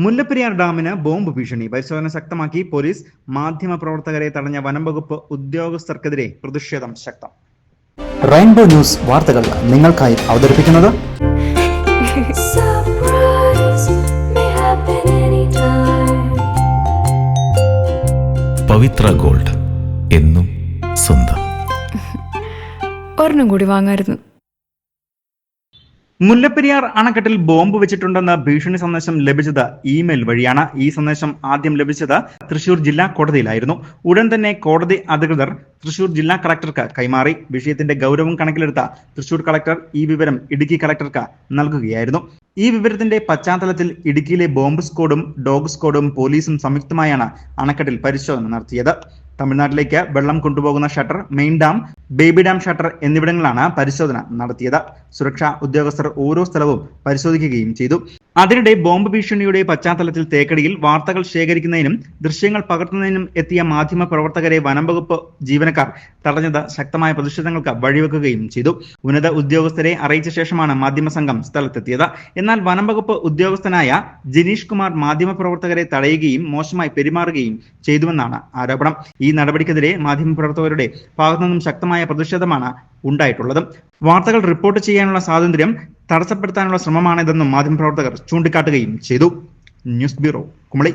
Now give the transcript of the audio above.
Mullaperiyar ഡാമിന് bomb ഭീഷണി. പരിശോധന ശക്തമാക്കി പോലീസ്. മാധ്യമപ്രവർത്തകരെ തടഞ്ഞ വനംവകുപ്പ് ഉദ്യോഗസ്ഥർക്കെതിരെ പ്രതിഷേധം ശക്തം. റെയിൻബോ ന്യൂസ് വാർത്തകൾ നിങ്ങൾക്കായി അവതരിപ്പിക്കുന്നത് പവിത്ര ഗോൾഡ്, എന്നും സ്വന്തം. ഒരെണ്ണം കൂടി വാങ്ങായിരുന്നു. മുല്ലപ്പെരിയാർ അണക്കെട്ടിൽ ബോംബ് വെച്ചിട്ടുണ്ടെന്ന് ഭീഷണി സന്ദേശം ലഭിച്ചത് ഇമെയിൽ വഴിയാണ്. ഈ സന്ദേശം ആദ്യം ലഭിച്ചത് തൃശൂർ ജില്ലാ കോടതിയിലായിരുന്നു. ഉടൻ തന്നെ കോടതി അധികൃതർ തൃശൂർ ജില്ലാ കളക്ടർക്ക് കൈമാറി. വിഷയത്തിന്റെ ഗൗരവം കണക്കിലെടുത്ത തൃശൂർ കളക്ടർ ഈ വിവരം ഇടുക്കി കളക്ടർക്ക് നൽകുകയായിരുന്നു. ഈ വിവരത്തിന്റെ പശ്ചാത്തലത്തിൽ ഇടുക്കിയിലെ ബോംബ് സ്ക്വാഡും ഡോഗ് സ്ക്വാഡും പോലീസും സംയുക്തമായാണ് അണക്കെട്ടിൽ പരിശോധന നടത്തിയത്. തമിഴ്നാട്ടിലേക്ക് വെള്ളം കൊണ്ടുപോകുന്ന shutter, main dam, baby dam shutter എന്നിവിടങ്ങളിലാണ് പരിശോധന നടത്തിയത്. സുരക്ഷാ ഉദ്യോഗസ്ഥർ ഓരോ സ്ഥലവും പരിശോധിക്കുകയും ചെയ്തു. അതിനിടെ ബോംബ് ഭീഷണിയുടെ പശ്ചാത്തലത്തിൽ തേക്കടിയിൽ വാർത്തകൾ ശേഖരിക്കുന്നതിനും ദൃശ്യങ്ങൾ പകർത്തുന്നതിനും എത്തിയ മാധ്യമ പ്രവർത്തകരെ വനംവകുപ്പ് ജീവനക്കാർ തടഞ്ഞത് ശക്തമായ പ്രതിഷേധങ്ങൾക്ക് വഴിവെക്കുകയും ചെയ്തു. ഉന്നത ഉദ്യോഗസ്ഥരെ അറിയിച്ച ശേഷമാണ് മാധ്യമ സംഘം സ്ഥലത്തെത്തിയത്. എന്നാൽ വനംവകുപ്പ് ഉദ്യോഗസ്ഥനായ ജിനീഷ് കുമാർ മാധ്യമപ്രവർത്തകരെ തടയുകയും മോശമായി പെരുമാറുകയും ചെയ്തുവെന്നാണ് ആരോപണം. ഈ നടപടിക്കെതിരെ മാധ്യമപ്രവർത്തകരുടെ ഭാഗത്തുനിന്നും ശക്തമായ പ്രതിഷേധമാണ് ഉണ്ടായിട്ടുള്ളത്. വാർത്തകൾ റിപ്പോർട്ട് ചെയ്യാനുള്ള സ്വാതന്ത്ര്യം തടസ്സപ്പെടുത്താനുള്ള ശ്രമമാണിതെന്നും മാധ്യമപ്രവർത്തകർ ചൂണ്ടിക്കാട്ടുകയും ചെയ്തു. News bureau, Kumily.